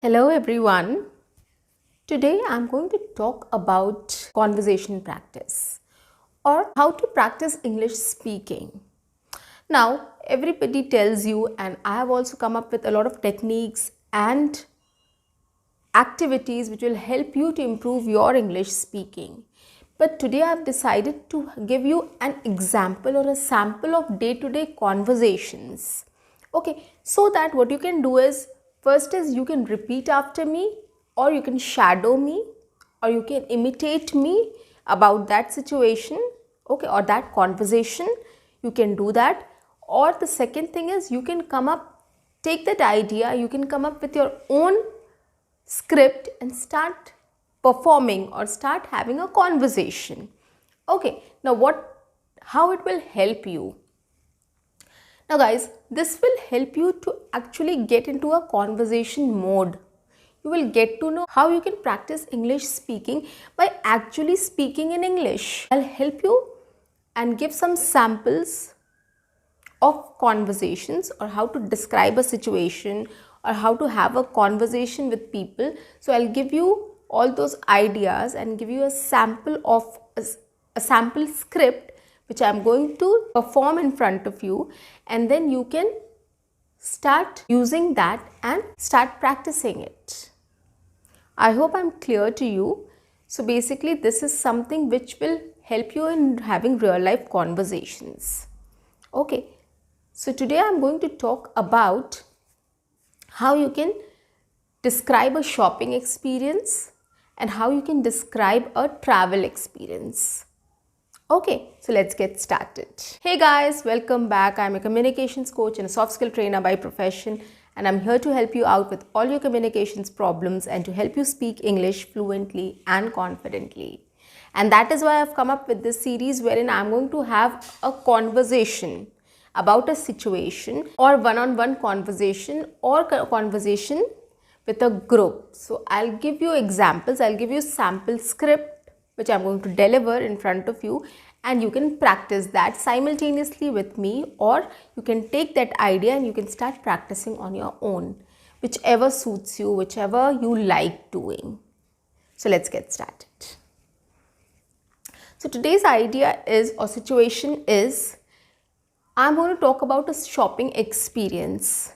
Hello everyone. Today I'm going to talk about conversation practice or how to practice English speaking. Now, everybody tells you, and I have also come up with a lot of techniques and activities which will help you to improve your English speaking. But today I've decided to give you an example or a sample of day-to-day conversations. Okay, so that what you can do is, first is you can repeat after me, or you can shadow me, or you can imitate me about that situation, okay, or that conversation. You can do that. Or the second thing is you can come up, take that idea, you can come up with your own script and start performing or start having a conversation. Okay, now how it will help you? Now guys, this will help you to actually get into a conversation mode. You will get to know how you can practice English speaking by actually speaking in English. I'll help you and give some samples of conversations or how to describe a situation or how to have a conversation with people. So I'll give you all those ideas and give you a sample of a sample script which I'm going to perform in front of you, and then you can start using that and start practicing it. I hope I'm clear to you. So basically this is something which will help you in having real life conversations. Okay, so today I'm going to talk about how you can describe a shopping experience and how you can describe a travel experience. Okay, so let's get started. Hey guys, welcome back. I'm a communications coach and a soft skill trainer by profession, and I'm here to help you out with all your communications problems and to help you speak English fluently and confidently. And that is why I've come up with this series wherein I'm going to have a conversation about a situation or one-on-one conversation or conversation with a group. So I'll give you examples, I'll give you sample script which I'm going to deliver in front of you, and you can practice that simultaneously with me, or you can take that idea and you can start practicing on your own, whichever suits you, whichever you like doing. So let's get started. So today's idea is, or situation is, I'm going to talk about a shopping experience.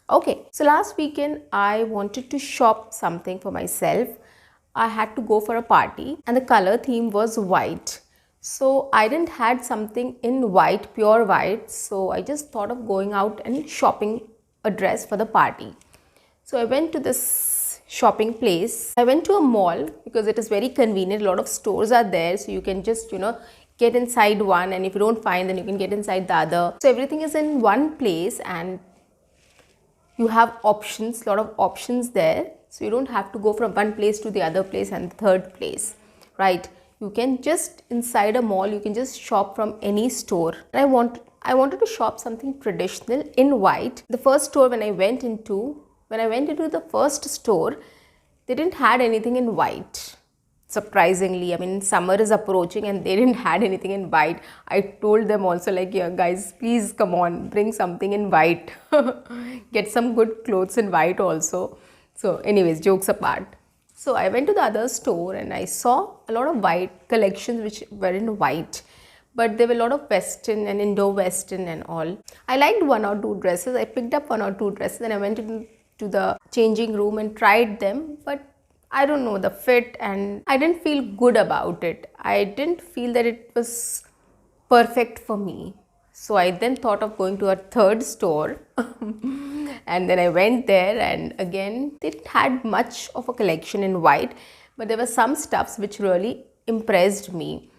Okay, so last weekend I wanted to shop something for myself. I had to go for a party and the color theme was white. So I didn't had something in white, pure white. So I just thought of going out and shopping a dress for the party. So I went to this shopping place. I went to a mall because it is very convenient. A lot of stores are there. So you can just, get inside one, and if you don't find, then you can get inside the other. So everything is in one place and you have options, lot of options there. So you don't have to go from one place to the other place and the third place, right? You can just, inside a mall, you can just shop from any store. And I wanted to shop something traditional in white. The first store when I went into the first store, they didn't had anything in white. Surprisingly, I mean, summer is approaching and they didn't had anything in white. I told them also, like, yeah guys, please come on, bring something in white. Get some good clothes in white also. So anyways, jokes apart. So I went to the other store and I saw a lot of white collections which were in white. But there were a lot of western and Indo-western and all. I liked one or two dresses. I picked up one or two dresses and I went into the changing room and tried them. But I don't know, the fit, and I didn't feel good about it. I didn't feel that it was perfect for me. So I then thought of going to a third store and then I went there, and again they didn't had much of a collection in white, but there were some stuffs which really impressed me,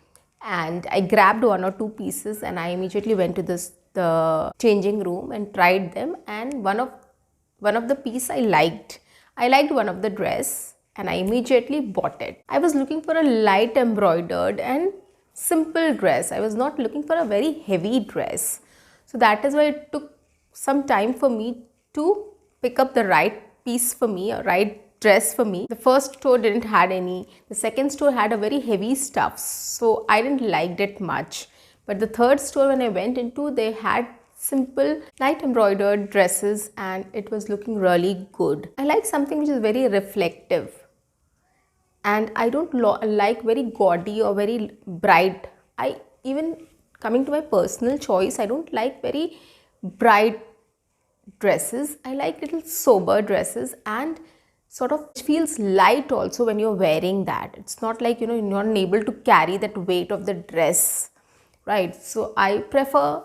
and I grabbed one or two pieces and I immediately went to the changing room and tried them, and one of the piece I liked one of the dress and I immediately bought it. I was looking for a light embroidered and simple dress. I was not looking for a very heavy dress. So that is why it took some time for me to pick up the right piece for me, a right dress for me. The first store didn't had any. The second store had a very heavy stuff. So I didn't liked it much. But the third store when I went into, they had simple light embroidered dresses, and it was looking really good. I like something which is very reflective, and I don't like very gaudy or very bright. I even, coming to my personal choice, I don't like very bright dresses. I like little sober dresses, and sort of feels light also when you're wearing that. It's not like, you're not able to carry that weight of the dress, right? So I prefer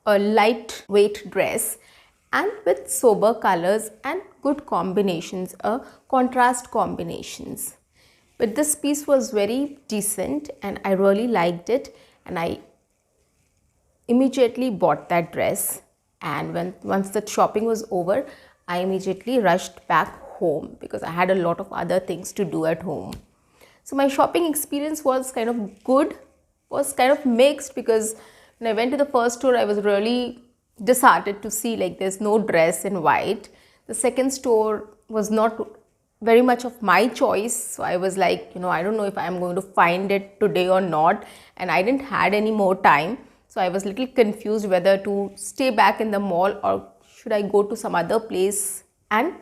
a lightweight dress and with sober colors and good combinations, contrast combinations. But this piece was very decent and I really liked it, and I immediately bought that dress. And once the shopping was over, I immediately rushed back home because I had a lot of other things to do at home. So my shopping experience was kind of good, was kind of mixed, because when I went to the first store, I was really disheartened to see like there's no dress in white. The second store was not very much of my choice, so I was like, I don't know if I'm going to find it today or not, and I didn't had any more time. So I was a little confused whether to stay back in the mall or should I go to some other place and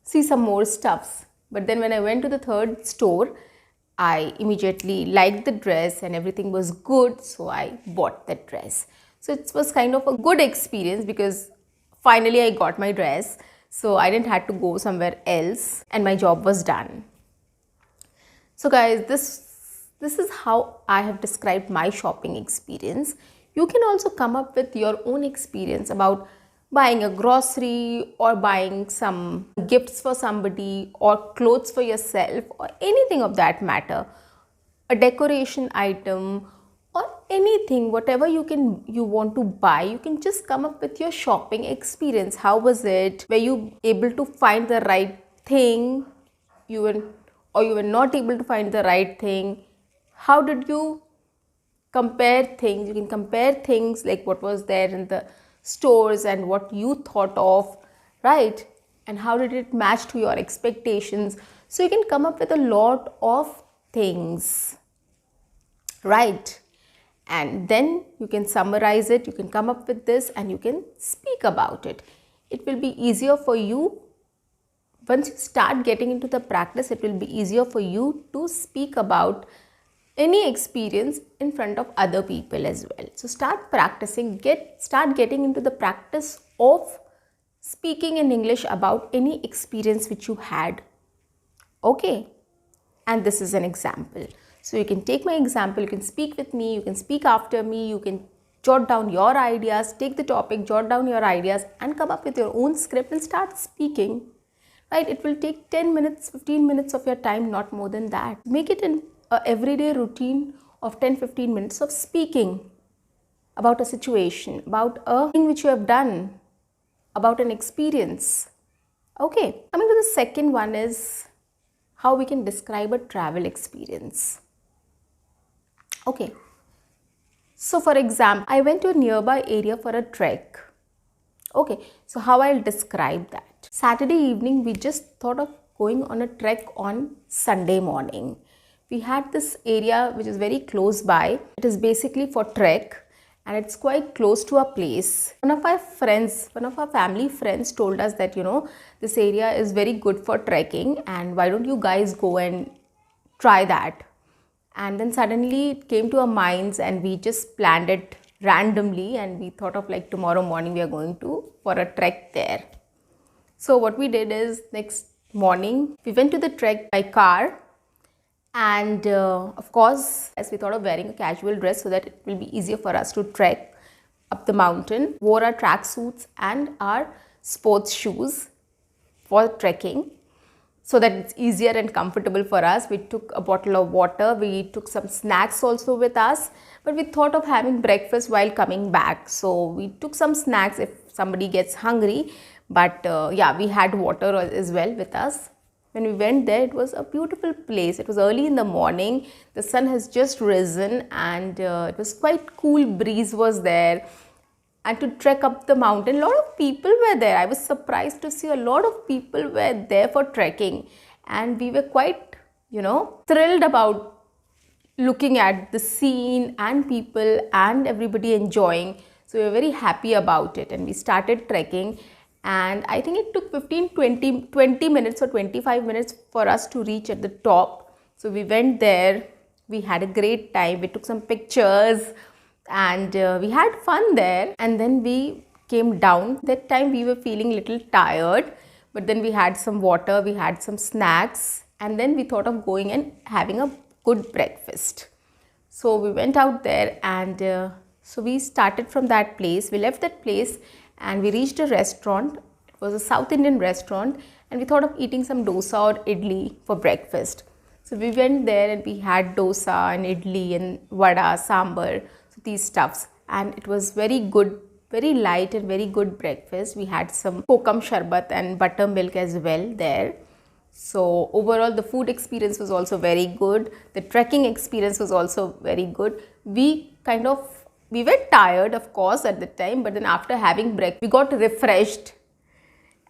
see some more stuffs. But then when I went to the third store, I immediately liked the dress and everything was good, so I bought that dress. So it was kind of a good experience because finally I got my dress, so I didn't have to go somewhere else and my job was done. So guys, this is how I have described my shopping experience. You can also come up with your own experience about buying a grocery or buying some gifts for somebody or clothes for yourself or anything of that matter, a decoration item or anything, whatever you want to buy. You can just come up with your shopping experience. How was it? Were you able to find the right thing? You were not able to find the right thing? How did you compare things? You can compare things like what was there in the stores and what you thought of, right? And how did it match to your expectations? So you can come up with a lot of things, right? And then you can summarize it, you can come up with this and you can speak about it. It will be easier for you. Once you start getting into the practice, it will be easier for you to speak about any experience in front of other people as well. So start practicing, start getting into the practice of speaking in English about any experience which you had. Okay, and this is an example. So you can take my example, you can speak with me, you can speak after me, you can jot down your ideas, take the topic, jot down your ideas and come up with your own script and start speaking, right? It will take 10 minutes, 15 minutes of your time, not more than that. Make it an everyday routine of 10-15 minutes of speaking about a situation, about a thing which you have done, about an experience. Okay, coming to the second one is how we can describe a travel experience. Okay, so for example, I went to a nearby area for a trek. Okay, so how I'll describe that. Saturday evening, we just thought of going on a trek on Sunday morning. We had this area which is very close by. It is basically for trek and it's quite close to our place. One of our family friends told us that, this area is very good for trekking and why don't you guys go and try that. And then suddenly it came to our minds and we just planned it randomly and we thought of like tomorrow morning we are going for a trek there. So what we did is next morning we went to the trek by car. And of course, as we thought of wearing a casual dress so that it will be easier for us to trek up the mountain, wore our track suits and our sports shoes for trekking so that it's easier and comfortable for us. We took a bottle of water, we took some snacks also with us, but we thought of having breakfast while coming back. So we took some snacks if somebody gets hungry, but yeah, we had water as well with us. When we went there, it was a beautiful place. It was early in the morning. The sun has just risen and it was quite cool breeze was there. And to trek up the mountain, a lot of people were there. I was surprised to see a lot of people were there for trekking. And we were quite, thrilled about looking at the scene and people and everybody enjoying. So So we were very happy about it, and we started trekking, and I think it took 20 minutes or 25 minutes for us to reach at the top. So we went there, we had a great time, we took some pictures, and we had fun there, and then we came down. That time we were feeling little tired, but then we had some water, we had some snacks, and then we thought of going and having a good breakfast. So we went out there, and so we started from that place. We left that place and we reached a restaurant. It was a South Indian restaurant, and we thought of eating some dosa or idli for breakfast. So we went there and we had dosa and idli and vada, sambar, so these stuffs, and it was very good, very light and very good breakfast. We had some kokum sharbat and buttermilk as well there. So overall the food experience was also very good. The trekking experience was also very good. We were tired, of course, at the time, but then after having breakfast, we got refreshed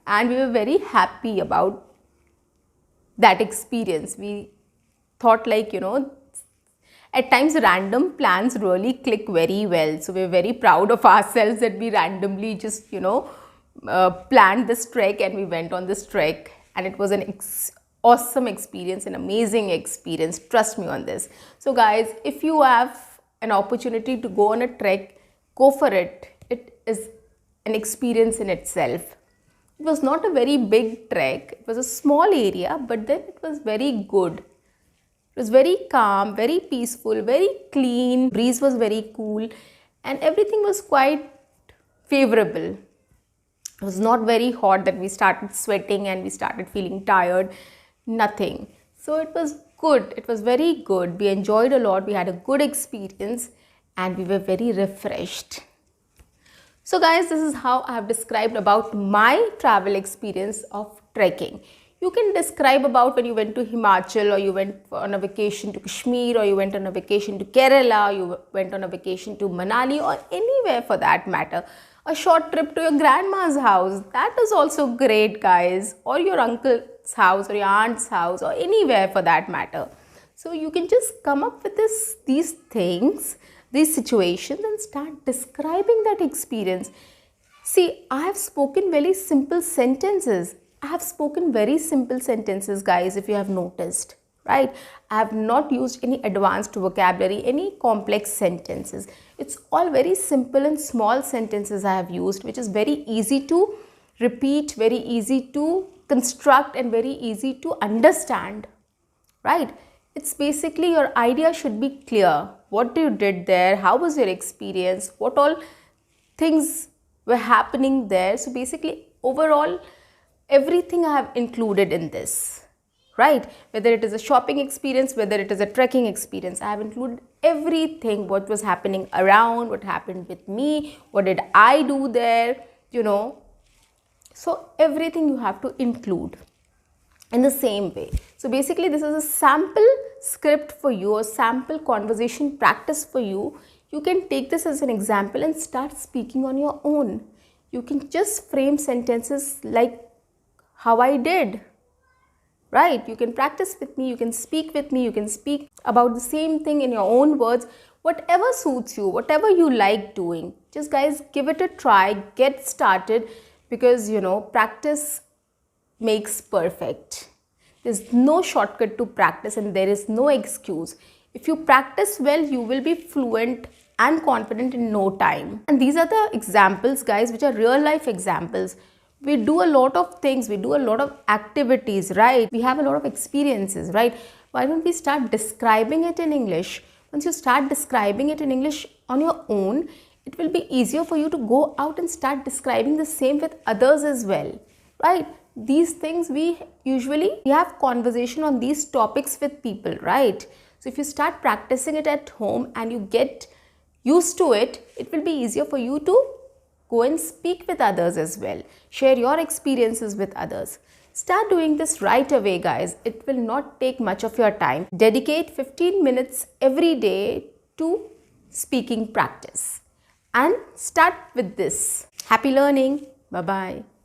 and we were very happy about that experience. We thought, like, at times random plans really click very well. So we're very proud of ourselves that we randomly just, planned this trek and we went on this trek, and it was an awesome experience, an amazing experience. Trust me on this. So guys, if you have an opportunity to go on a trek, go for it. It is an experience in itself. It was not a very big trek. It was a small area, but then it was very good. It was very calm, very peaceful, very clean. Breeze was very cool, and everything was quite favorable. It was not very hot that we started sweating and we started feeling tired. Nothing. So it was good. It was very good. We enjoyed a lot. We had a good experience and we were very refreshed. So guys, this is how I have described about my travel experience of trekking. You can describe about when you went to Himachal, or you went on a vacation to Kashmir, or you went on a vacation to Kerala, you went on a vacation to Manali, or anywhere for that matter. A short trip to your grandma's house, that is also great, guys, or your uncle's house or your aunt's house, or anywhere for that matter. So you can just come up with these things, these situations, and start describing that experience. See, I have spoken very simple sentences. I have spoken very simple sentences, guys, if you have noticed, right? I have not used any advanced vocabulary, any complex sentences. It's all very simple and small sentences I have used, which is very easy to repeat, very easy to construct, and very easy to understand, right? It's basically, your idea should be clear. What you did there, how was your experience, what all things were happening there. So basically, overall, everything I have included in this, right? Whether it is a shopping experience, whether it is a trekking experience, I have included everything, what was happening around, what happened with me, what did I do there, So everything you have to include in the same way. So basically, this is a sample script for you, a sample conversation practice for you. You can take this as an example and start speaking on your own. You can just frame sentences like how I did, right? You can practice with me, you can speak with me, you can speak about the same thing in your own words, whatever suits you, whatever you like doing. Just guys, give it a try, get started, because practice makes perfect. There's no shortcut to practice, and there is no excuse. If you practice well, you will be fluent and confident in no time. And these are the examples, guys, which are real life examples. We do a lot of things, we do a lot of activities, right? We have a lot of experiences, right? Why don't we start describing it in English? Once you start describing it in English on your own, it will be easier for you to go out and start describing the same with others as well, right? These things we have conversation on these topics with people, right? So if you start practicing it at home and you get used to it, it will be easier for you to go and speak with others as well. Share your experiences with others. Start doing this right away, guys. It will not take much of your time. Dedicate 15 minutes every day to speaking practice and start with this. Happy learning. Bye-bye.